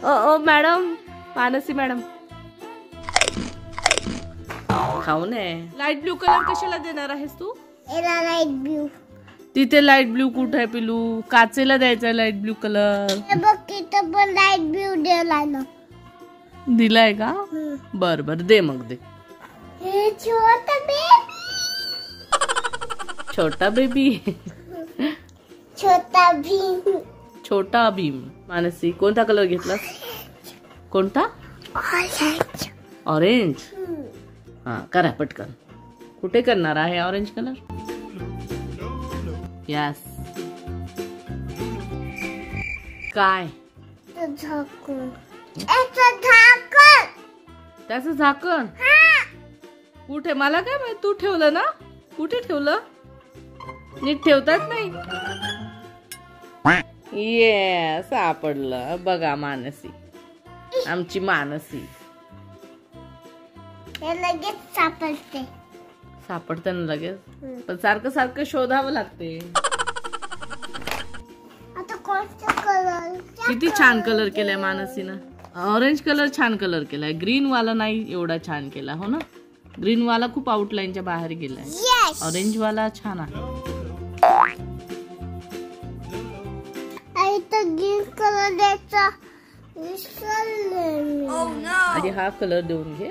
ओ madam, Mansi madam खाऊ नये. Light blue colour कशाला देणार आहेस तू? Light blue. तिथे लाईट ब्ल्यू कुठे आहे पिलू? काचेला द्यायचा लाईट ब्ल्यू कलर. बघ तिथं पण लाईट ब्ल्यू दिलाय ना. दिलाय का? बर बर दे मग दे. छोटा बेबी. छोटा बेबी. छोटा भीम. छोटा भीम. मानसी कोणता कलर घेतला? कोणता? ऑरेंज. ऑरेंज. हा करा पटकन. कुठे करणार आहे ऑरेंज कलर? यस. काय? झाकण. त्याचं झाकण कुठे? मला काय माहित. तू ठेवलं ना? कुठे ठेवलं? नीट ठेवतात नाही. ये सापडलं बघा मानसी, आमची मानसी. लगेच सापडते. सापडते ना लगेच, पण सारखं सारखं शोधावं लागते. आता कोणता कलर? किती छान कलर केलाय मानसीनं. ऑरेंज कलर छान कलर केलाय. ग्रीन वाला नाही एवढा छान केला, हो ना? ग्रीन वाला खूप आउटलाईनच्या बाहेर गेलाय. ऑरेंज वाला छान आहे. ग्रीन कलर द्यायचा. आधी हा कलर देऊन घे.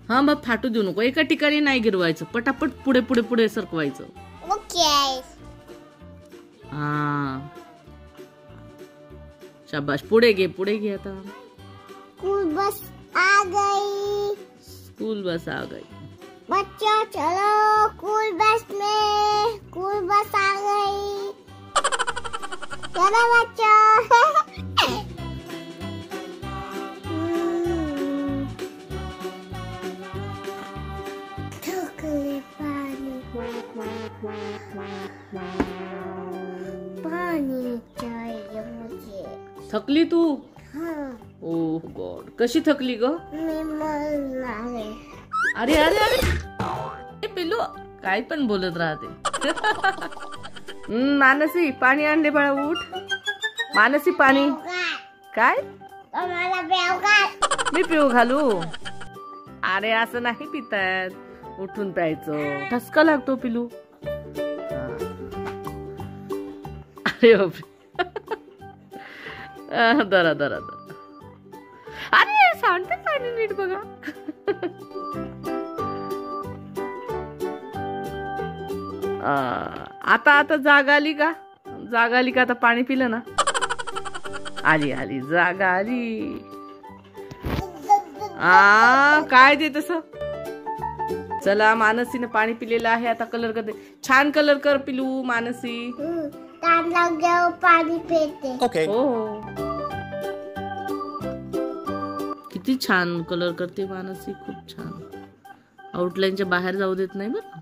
हा मग फाटू देऊ नको. एका ठिकाणी नाही गिरवायचं. पटापट पुढे पुढे पुढे सरकवायचं. ओके. हा शाबाश. पुढे घे पुढे घे. आता स्कूल बस आ गई. स्कूल बस आ गई. बच्चों चलो स्कूल बस में. स्कूल बस आ गई. चलो बच्चों. पानी चाहिए मुझे. थकली तू? हाँ. ओह गॉड. कशी थकली ग? मी मरणार. अरे अरे अरे पिल्लू काय पण बोलत राहते. मानसी पाणी आणले बाळा. उठ मानसी. पाणी काय? मला प्याव घाल. मी पिऊ घालू? अरे असं नाही पितात. उठून प्यायचं. ठसका लागतो पिलू. अरे बापरे. दरा दरा दरा. अरे सांडते पाणी नीट बघा. आता आता जाग आली का? जाग आली का? आता पाणी पिलं ना? आली आली जाग आली. काय ते तसं? चला मानसीने पाणी पिलेलं आहे. आता कलर करते. छान कलर कर पिलू मानसी. पाणी पिते. ओके. हो किती छान कलर करते मानसी. खूप छान. आउटलाईनच्या बाहेर जाऊ देत नाही बरं.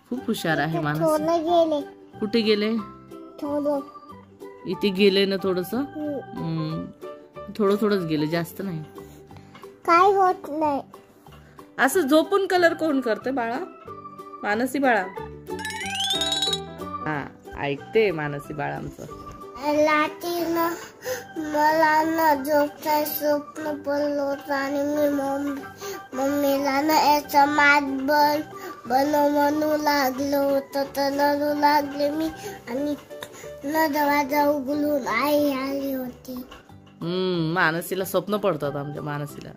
खूप हुशार आहे मानसी. गेले. कुठे गेले? थोडं इथे गेले ना थोडस. थोडं थोडंच गेले, जास्त नाही. काय होत नाही. असं झोपून कलर कोण करते बाळा? मानसी बाळा. हा ऐकते मानसी बाळा आमचं. मला ना झोपचा स्वप्न पडलं होतं आणि मी मम्मीला ना याचा मार्बल बनवू लागलं होतं. तर रडू लागले मी आणि न दरवाजा उघडून आई आली होती. मानसीला स्वप्न पडतात. आमच्या मानसीला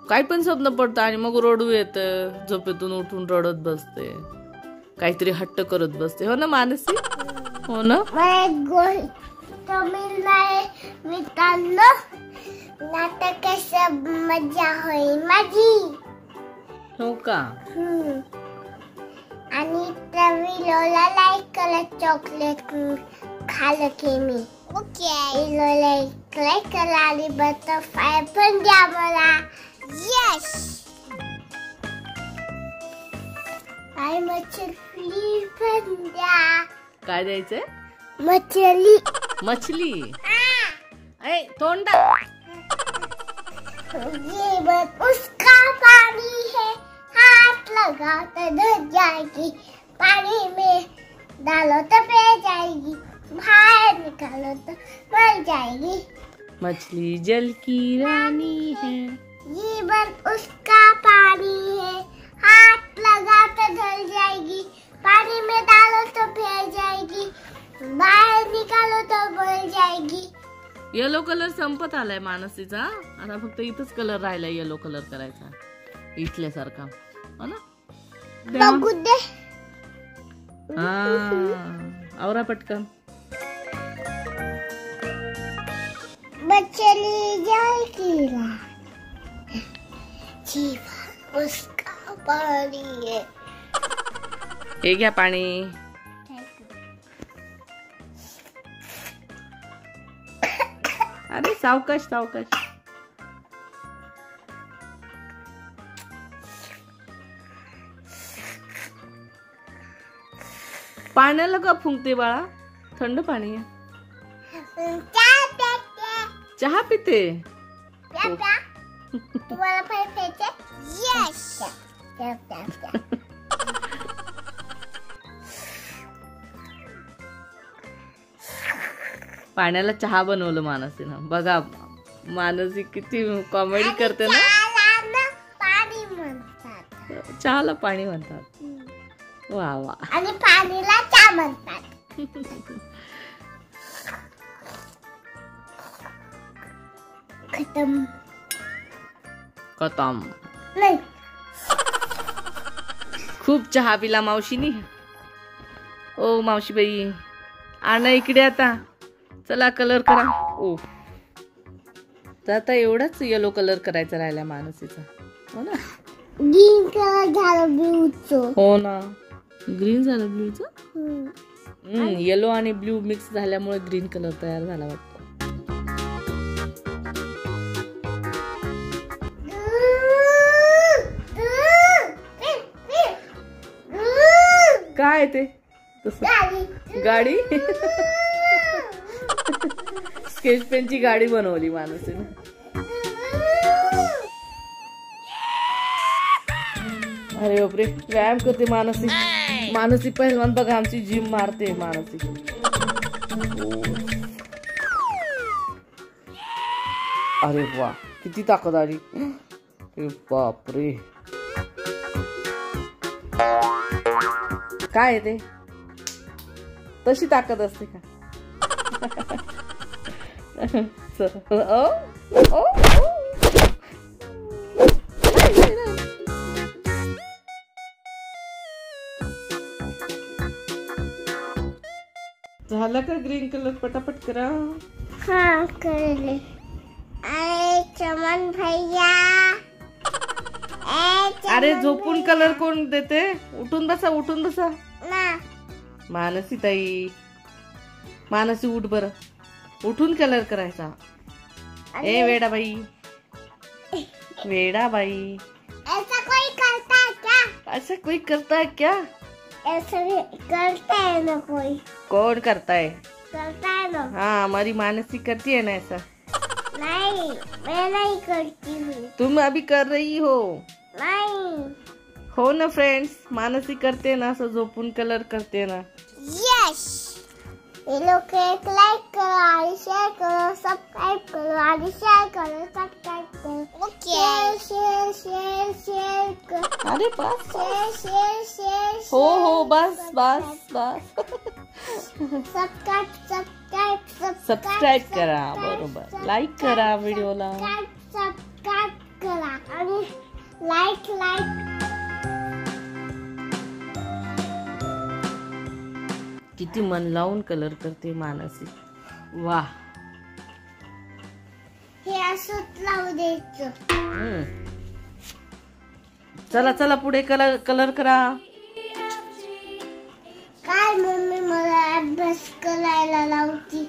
काही पण स्वप्न पडतं आणि मग रडू येतं. झोपेतून उठून रडत बसते. काहीतरी हट्ट करत बसते. हो ना मानसी? हो ना. नाटक मजा होईल माझी. हो का? आणि त्या विलोला लाईक कलर चॉकलेट खाल्लं की मी. ओके. विलोला लाईक कलर आणि बटरफ्लाय पण द्या मला. येस. आणि मछली पण द्या. काय द्यायचंय? मछली. मछली. ए तोंडा. ये बस उसका पानी है. हाथ लगा तो डर जाएगी पानी में. डालो तो फैल जाएगी, बाहर निकालो तो मर जाएगी। मछली जल की रानी है, जीवन उसका पानी है, हाथ लगा तो ढल जाएगी, पानी में डालो तो फैल जाएगी, बाहर निकालो तो मर जाएगी। येलो कलर संपत आलाय मानसीचा, आता फक्त इथंच कलर राहिलाय येलो कलर करायचा इथल्यासारखा, हो ना? बघू दे। आवरा पटकन। मछली जल की रानी, जीवन उसका पानी है। हे घ्या पाणी। अरे सावकाश सावकाश। पाण्याला का फुंकते बाळा? थंड पाणी आहे। चहा पिते। तुम्हाला पाहिजे? यस। पाण्याला चहा बनवलं मानसीनं, बघा मानसी किती कॉमेडी करते ना। पाणी म्हणतात, चहाला पाणी म्हणतात। वा वा। आणि पाणीला चहा म्हणतात। खतम खतम। नाही, खूप चहा पिला मावशीनी। ओ मावशी बाई आणा इकडे आता, चला कलर करा। ओ तर आता एवढाच येलो कलर करायचा राहिला मानसीचा, हो ना? ग्रीन कलर झालं ब्लूचं। हो ना, ग्रीन झालं ब्ल्यूचं। येलो आणि ब्ल्यू मिक्स झाल्यामुळे ग्रीन कलर तयार झाला वाटतं। काय ते तसं? गाडी स्केच पेनची गाडी बनवली मानसीने। अरे बापरे, व्यायाम करते मानसी। मानसी पहिलवान बघा, आमची जिम मारते मानसी। अरे वा, किती ताकद आली। अरे बापरे, काय आहे ते? तशी ताकद असते का? ओ ओ झालं का ग्रीन कलर? पटापट करा। हाँ कर। चमन भैया, अरे झोपून कलर कोण देते? उठून बसा, उठून बसा ना। मानसी ताई, मानसी उठ बर, उठून कलर करायचा। ए वेडा बाई, वेडा बाई, ऐसा कोई करता है क्या? ऐसा कोई करता है क्या? ऐसा करता है ना कोई? कौन करता है? करता है ना। हाँ, हमारी मानसी करती है ना ऐसा। नहीं, मैं नहीं करती हूँ। तुम अभी कर रही हो। नहीं हो ना फ्रेंड्स, मानसी करते ना असं झोपून कलर करते ना। यस। ये लोग एक लाइक करो और शेयर करो, सब्सक्राइब करो और शेयर करो, सब्सक्राइब करो। ओके, शेयर शेयर शेयर करो। अरे बस शेयर शेयर शेयर। हो बस बस बस। सबस्क्राईब करा, बरोबर, लाईक करा व्हिडिओला, सबस्क्राइब करा आणि लाईक किती मन लावून कलर करते मानसी। वाह, हे असंच लावू द्यायचं। चला चला पुढे कलर करा। काय मम्मी मला अभ्यास करायला लावती?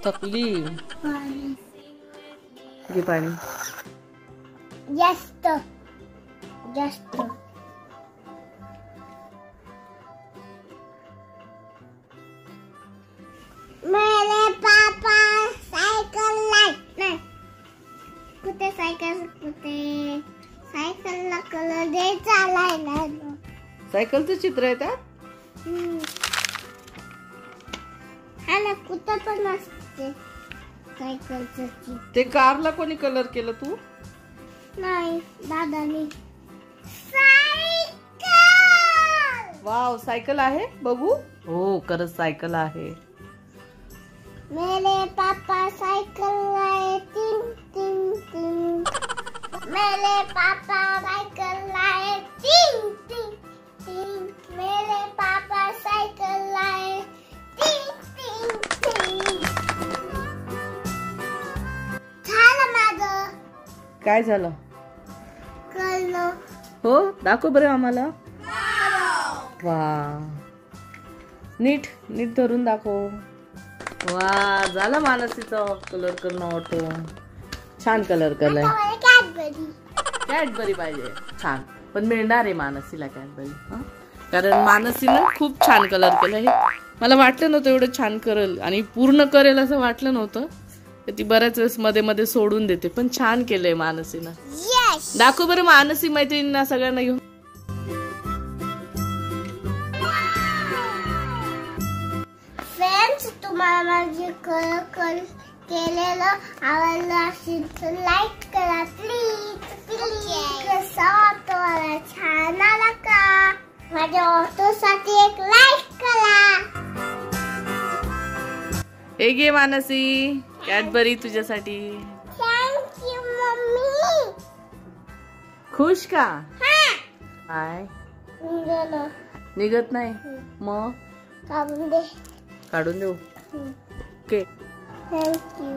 थकली। घे पाणी। जास्त जास्त। मेरे पापा साइकिल लाइट कुठे सायकल कुठे सायकलला कलर द्यायचा आलाय ना. सायकलचं चित्र आहे त्यात. हा ना कुठं पण असते सायकलचं चित्र. ते कारला कोणी कलर केलं तू? नाही दादानी. वाव सायकल आहे बघू. हो खरंच सायकल आहे. मेरे पापा सायकल लाए टिंग टिंग टिंग. मेरे पापा सायकल लाए टिंग टिंग टिंग. मेरे पापा सायकल लाए टिंग टिंग टिंग. झालं माझं. काय झालं? कळलं. हो दाखव बरं आम्हाला. वा नीट नीट धरून दाखव. वा झाला मानसीचा कलर करणं ऑटो. छान कलर केलाय. कॅडबरी. कॅडबरी पाहिजे. छान पण मिळणार आहे मानसीला कॅडबरी. कारण मानसीनं खूप छान कलर केलं. हे मला वाटलं नव्हतं एवढं छान करेल आणि पूर्ण करेल असं वाटलं नव्हतं. ती बऱ्याच वेळेस मध्ये मध्ये सोडून देते पण छान केलंय मानसीनं. दाखव बरं मानसी मैत्रिणींना सगळ्यांना घेऊन. फ्रेंड्स तुम्हाला माझे कलर केलेलं आवडलं असेल तर लाईक करा प्लीज प्लीज. कसा ऑटो आला छान आला का? माझ्या ऑटो साठी एक लाईक करा. हे घे मानसी कॅडबरी तुझ्यासाठी. Thank you mummy. खुश का? हा हाय निघालं. निघत नाही मग काढून दे. काढून देऊ. Okay thank you.